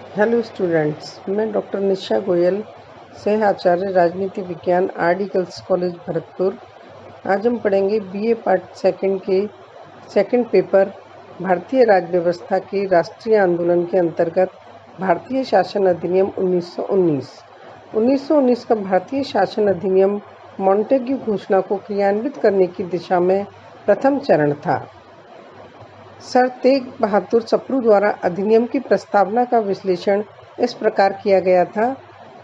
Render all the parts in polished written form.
Hello students, मैं doctor निशा गोयल, सह आचार्य राजनीति विज्ञान आरडी गर्ल्स कॉलेज भरतपुर। आज हम पढ़ेंगे बीए पार्ट सेकंड के सेकंड पेपर भारतीय राज्य व्यवस्था के राष्ट्रीय आंदोलन के अंतर्गत भारतीय शासन अधिनियम 1919। 1919 का भारतीय शासन अधिनियम मॉन्टेग्यू घोषणा को क्रियान्वित करने की दिशा में प्रथम चरण था। सर तेग बहादुर सप्रू द्वारा अधिनियम की प्रस्तावना का विश्लेषण इस प्रकार किया गया था।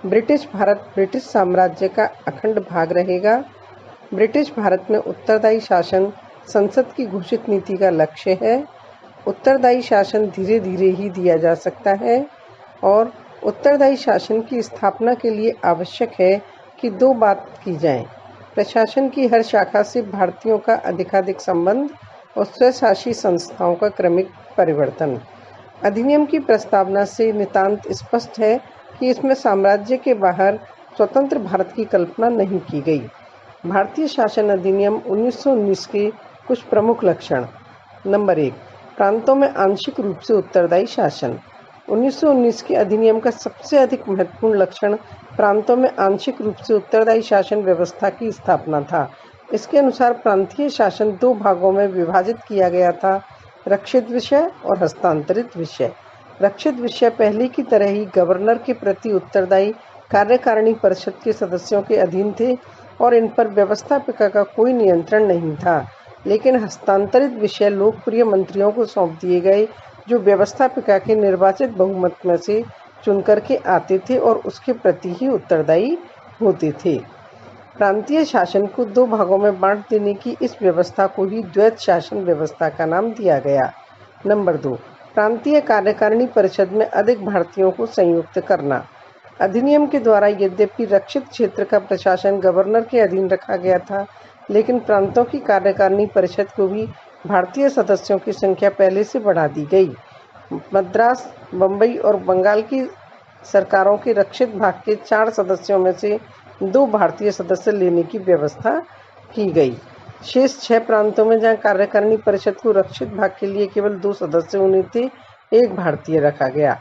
ब्रिटिश भारत ब्रिटिश साम्राज्य का अखंड भाग रहेगा। ब्रिटिश भारत में उत्तरदायी शासन संसद की घोषित नीति का लक्ष्य है। उत्तरदायी शासन धीरे धीरे ही दिया जा सकता है और उत्तरदायी शासन की स्थापना के लिए आवश्यक है कि दो बात की जाए: प्रशासन की हर शाखा से भारतीयों का अधिकाधिक संबंध और स्वशासी संस्थाओं का क्रमिक परिवर्तन। अधिनियम की प्रस्तावना से नितांत स्पष्ट है कि इसमें साम्राज्य के बाहर स्वतंत्र भारत की कल्पना नहीं की गई। भारतीय शासन अधिनियम 1919 के कुछ प्रमुख लक्षण। नंबर 1, प्रांतों में आंशिक रूप से उत्तरदायी शासन। 1919 के अधिनियम का सबसे अधिक महत्वपूर्ण लक्षण प्रांतों में आंशिक रूप से उत्तरदायी शासन व्यवस्था की स्थापना था। इसके अनुसार प्रांतीय शासन दो भागों में विभाजित किया गया था: रक्षित विषय और हस्तांतरित विषय। रक्षित विषय पहले की तरह ही गवर्नर के प्रति उत्तरदायी कार्यकारिणी परिषद के सदस्यों के अधीन थे और इन पर व्यवस्थापिका का कोई नियंत्रण नहीं था, लेकिन हस्तांतरित विषय लोकप्रिय मंत्रियों को सौंप दिए गए, जो व्यवस्थापिका के निर्वाचित बहुमत में से चुनकर के आते थे और उसके प्रति ही उत्तरदायी होते थे। प्रांतीय शासन को दो भागों में बांट देने की इस व्यवस्था को ही द्वैत शासन व्यवस्था का नाम दिया गया। नंबर 2, प्रांतीय कार्यकारिणी परिषद में अधिक भारतीयों को संयुक्त करना। अधिनियम के द्वारा यद्यपि रक्षित क्षेत्र का प्रशासन गवर्नर के अधीन रखा गया था, लेकिन प्रांतों की कार्यकारिणी परिषद को भी भारतीय सदस्यों की संख्या पहले से बढ़ा दी गई। मद्रास, बम्बई और बंगाल की सरकारों के रक्षित भाग के 4 सदस्यों में से 2 भारतीय सदस्य लेने की व्यवस्था की गई। शेष 6 प्रांतों में जहां कार्यकारिणी परिषद को रक्षित भाग के लिए केवल 2 सदस्य होने थे, 1 भारतीय रखा गया।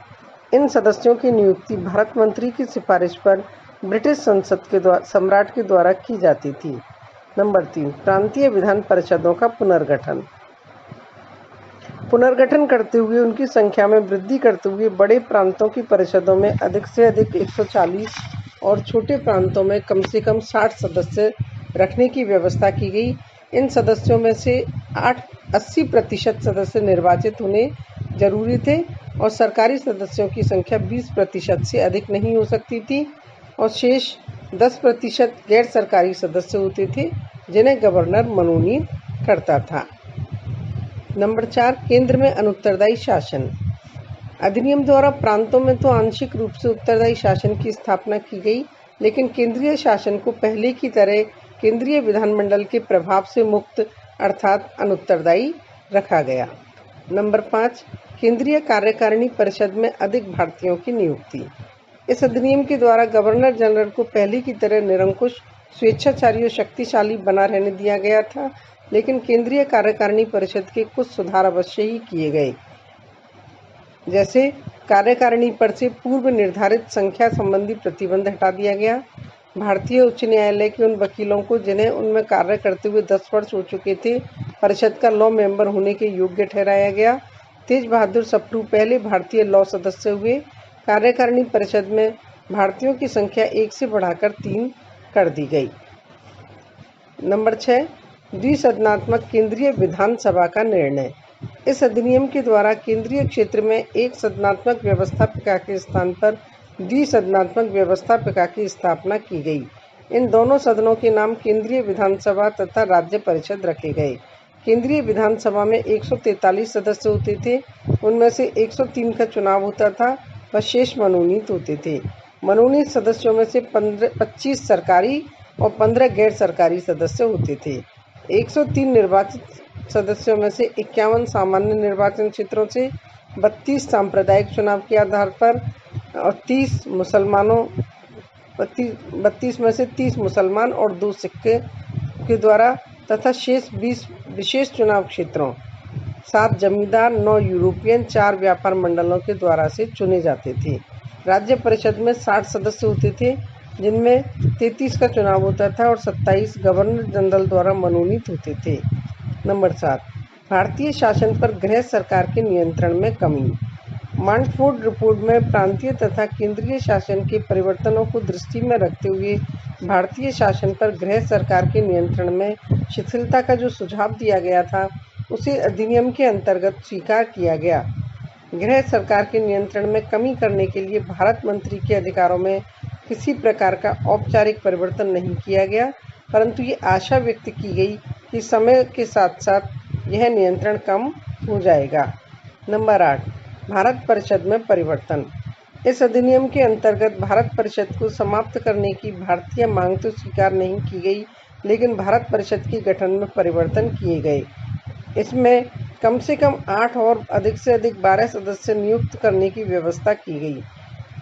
इन सदस्यों की नियुक्ति भारत मंत्री की सिफारिश पर ब्रिटिश संसद के सम्राट के द्वारा की जाती थी। नंबर 3, प्रांतीय विधान परिषदों का पुनर्गठन करते हुए उनकी संख्या में वृद्धि करते हुए बड़े प्रांतों की परिषदों में अधिक से अधिक 140 और छोटे प्रांतों में कम से कम 60 सदस्य रखने की व्यवस्था की गई। इन सदस्यों में से 80% सदस्य निर्वाचित होने जरूरी थे और सरकारी सदस्यों की संख्या 20% से अधिक नहीं हो सकती थी और शेष 10% गैर सरकारी सदस्य होते थे, जिन्हें गवर्नर मनोनीत करता था। नंबर 4, केंद्र में अनुत्तरदायी शासन। अधिनियम द्वारा प्रांतों में तो आंशिक रूप से उत्तरदायी शासन की स्थापना की गई, लेकिन केंद्रीय शासन को पहले की तरह केंद्रीय विधानमंडल के प्रभाव से मुक्त अर्थात अनुत्तरदायी रखा गया। नंबर 5, केंद्रीय कार्यकारिणी परिषद में अधिक भारतीयों की नियुक्ति। इस अधिनियम के द्वारा गवर्नर जनरल को पहले की तरह निरंकुश, स्वेच्छाचारी और शक्तिशाली बना रहने दिया गया था, लेकिन केंद्रीय कार्यकारिणी परिषद के कुछ सुधार अवश्य ही किए गए, जैसे कार्यकारिणी पर से पूर्व निर्धारित संख्या संबंधी प्रतिबंध हटा दिया गया। भारतीय उच्च न्यायालय के उन वकीलों को जिन्हें उनमें कार्य करते हुए 10 वर्ष हो चुके थे, परिषद का लॉ मेंबर होने के योग्य ठहराया गया। तेज बहादुर सप्रू पहले भारतीय लॉ सदस्य हुए। कार्यकारिणी परिषद में भारतीयों की संख्या 1 से बढ़ाकर 3 कर दी गई। नंबर 6, द्विसदनात्मक केंद्रीय विधानसभा का निर्णय। इस अधिनियम के द्वारा केंद्रीय क्षेत्र में एक सदनात्मक व्यवस्थापिका के स्थान पर द्विसदनात्मक व्यवस्थापिका की स्थापना की गई। इन दोनों सदनों के नाम केंद्रीय विधानसभा तथा राज्य परिषद रखे गए। केंद्रीय विधानसभा में 143 सदस्य होते थे, उनमें से 103 का चुनाव होता था व शेष मनोनीत होते थे। मनोनीत सदस्यों में से 25 सरकारी और 15 गैर सरकारी सदस्य होते थे। 103 निर्वाचित सदस्यों में से 51 सामान्य निर्वाचन क्षेत्रों से, 32 सांप्रदायिक चुनाव के आधार पर और 32 में से 30 मुसलमान और 2 सिख के द्वारा तथा शेष 20 विशेष चुनाव क्षेत्रों 7 जमींदार, 9 यूरोपियन, 4 व्यापार मंडलों के द्वारा से चुने जाते थे। राज्य परिषद में 60 सदस्य होते थे, जिनमें 33 का चुनाव होता था और 27 गवर्नर जनरल द्वारा मनोनीत होते थे। नंबर 7, भारतीय शासन पर गृह सरकार के नियंत्रण में कमी। मांटफोर्ड रिपोर्ट में प्रांतीय तथा केंद्रीय शासन के परिवर्तनों को दृष्टि में रखते हुए भारतीय शासन पर गृह सरकार के नियंत्रण में शिथिलता का जो सुझाव दिया गया था, उसे अधिनियम के अंतर्गत स्वीकार किया गया। गृह सरकार के नियंत्रण में कमी करने के लिए भारत मंत्री के अधिकारों में किसी प्रकार का औपचारिक परिवर्तन नहीं किया गया, परंतु ये आशा व्यक्त की गई कि समय के साथ साथ यह नियंत्रण कम हो जाएगा। नंबर 8, भारत परिषद में परिवर्तन। इस अधिनियम के अंतर्गत भारत परिषद को समाप्त करने की भारतीय मांग तो स्वीकार नहीं की गई, लेकिन भारत परिषद के गठन में परिवर्तन किए गए। इसमें कम से कम 8 और अधिक से अधिक 12 सदस्य नियुक्त करने की व्यवस्था की गई।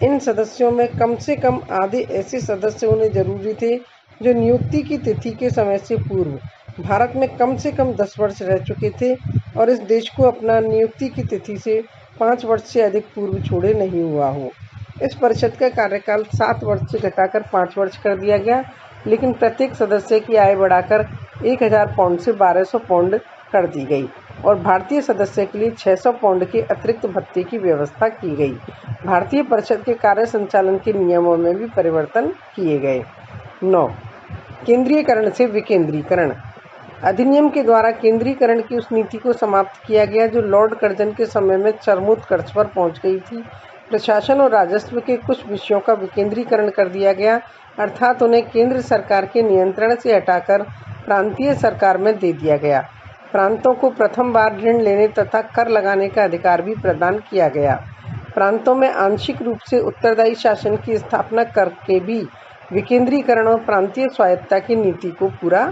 इन सदस्यों में कम से कम आधे ऐसे सदस्य होने जरूरी थे जो नियुक्ति की तिथि के समय से पूर्व भारत में कम से कम 10 वर्ष रह चुके थे और इस देश को अपना नियुक्ति की तिथि से 5 वर्ष से अधिक पूर्व छोड़े नहीं हुआ हो। इस परिषद का कार्यकाल 7 वर्ष से घटाकर 5 वर्ष कर दिया गया, लेकिन प्रत्येक सदस्य की आय बढ़ाकर 1000 पाउंड से 1200 पाउंड कर दी गई और भारतीय सदस्य के लिए 600 पाउंड के अतिरिक्त भत्ते की व्यवस्था की गई। भारतीय परिषद के कार्य संचालन के नियमों में भी परिवर्तन किए गए। 9, केंद्रीयकरण से विकेंद्रीकरण। अधिनियम के द्वारा केंद्रीकरण की उस नीति को समाप्त किया गया जो लॉर्ड कर्जन के समय में चरमोत्कर्ष पर पहुंच गई थी। प्रशासन और राजस्व के कुछ विषयों का विकेंद्रीकरण कर दिया गया, अर्थात उन्हें केंद्र सरकार के नियंत्रण से हटाकर प्रांतीय सरकार में दे दिया गया। प्रांतों को प्रथम बार ऋण लेने तथा कर लगाने का अधिकार भी प्रदान किया गया। प्रांतों में आंशिक रूप से उत्तरदायी शासन की स्थापना करके भी विकेंद्रीकरण और प्रांतीय स्वायत्तता की नीति को पूरा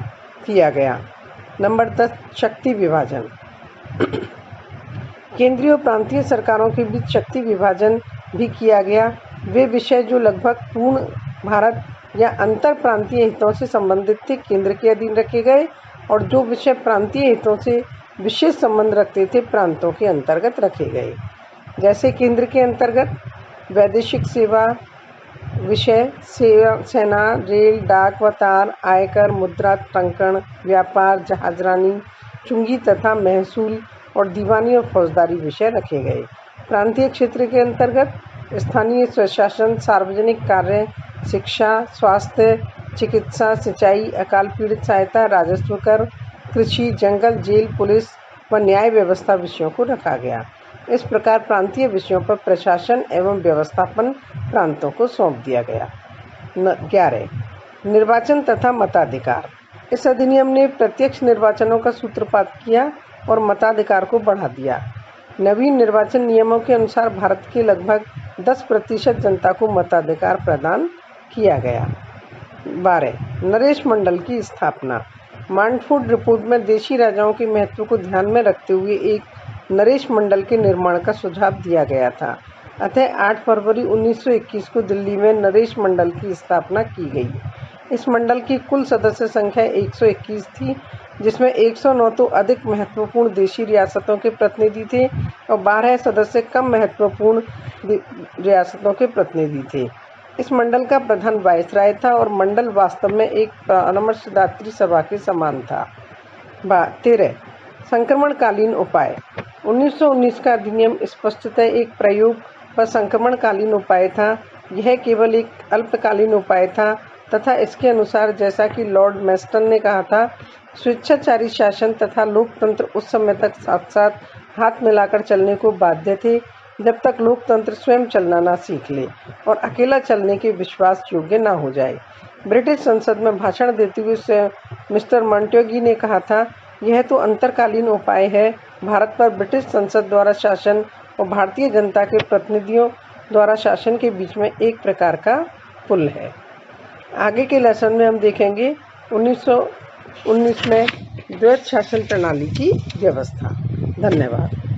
किया गया। नंबर 10, शक्ति विभाजन। केंद्रीय और प्रांतीय सरकारों के बीच शक्ति विभाजन भी किया गया। वे विषय जो लगभग पूर्ण भारत या अंतर प्रांतीय हितों से संबंधित थे, केंद्र के अधीन रखे गए, और जो विषय प्रांतीय हितों से विशेष संबंध रखते थे, प्रांतों के अंतर्गत रखे गए। जैसे केंद्र के अंतर्गत वैदेशिक सेवा विषय सेना, रेल, डाक व तार, आयकर, मुद्रा टंकन, व्यापार, जहाजरानी, चुंगी तथा महसूल और दीवानी और फौजदारी विषय रखे गए। प्रांतीय क्षेत्र के अंतर्गत स्थानीय स्वशासन, सार्वजनिक कार्य, शिक्षा, स्वास्थ्य, चिकित्सा, सिंचाई, अकाल पीड़ित सहायता, राजस्व कर, कृषि, जंगल, जेल, पुलिस व न्याय व्यवस्था विषयों को रखा गया। इस प्रकार प्रांतीय विषयों पर प्रशासन एवं व्यवस्थापन प्रांतों को सौंप दिया गया। 11, निर्वाचन तथा मताधिकार। इस अधिनियम ने प्रत्यक्ष निर्वाचनों का सूत्रपात किया और मताधिकार को बढ़ा दिया। नवीन निर्वाचन नियमों के अनुसार भारत के लगभग 10% जनता को मताधिकार प्रदान किया गया। 12, नरेश मंडल की स्थापना। मांटफोर्ड रिपोर्ट में देशी राजाओं के महत्व को ध्यान में रखते हुए एक नरेश मंडल के निर्माण का सुझाव दिया गया था। अतः 8 फरवरी 1921 को दिल्ली में नरेश मंडल की स्थापना की गई। इस मंडल की कुल सदस्य संख्या 121 थी, जिसमें 109 तो अधिक महत्वपूर्ण देशी रियासतों के प्रतिनिधि थे और 12 सदस्य कम महत्वपूर्ण रियासतों के प्रतिनिधि थे। इस मंडल का प्रधान वायसराय था और मंडल वास्तव में एक परामर्शदात्री सभा के समान था। 13, संक्रमणकालीन उपाय। 1919 का अधिनियम स्पष्टतः एक प्रयोग व संक्रमणकालीन उपाय था। यह केवल एक अल्पकालीन उपाय था तथा इसके अनुसार, जैसा कि लॉर्ड मेस्टन ने कहा था, स्वेच्छाचारी शासन तथा लोकतंत्र उस समय तक साथ साथ हाथ मिलाकर चलने को बाध्य थे जब तक लोकतंत्र स्वयं चलना ना सीख ले और अकेला चलने के विश्वास योग्य ना हो जाए। ब्रिटिश संसद में भाषण देते हुए मिस्टर मॉन्टेग्यू ने कहा था, यह तो अंतरकालीन उपाय है। भारत पर ब्रिटिश संसद द्वारा शासन और भारतीय जनता के प्रतिनिधियों द्वारा शासन के बीच में एक प्रकार का पुल है। आगे के लेसन में हम देखेंगे 1919 में द्वैध शासन प्रणाली की व्यवस्था। धन्यवाद।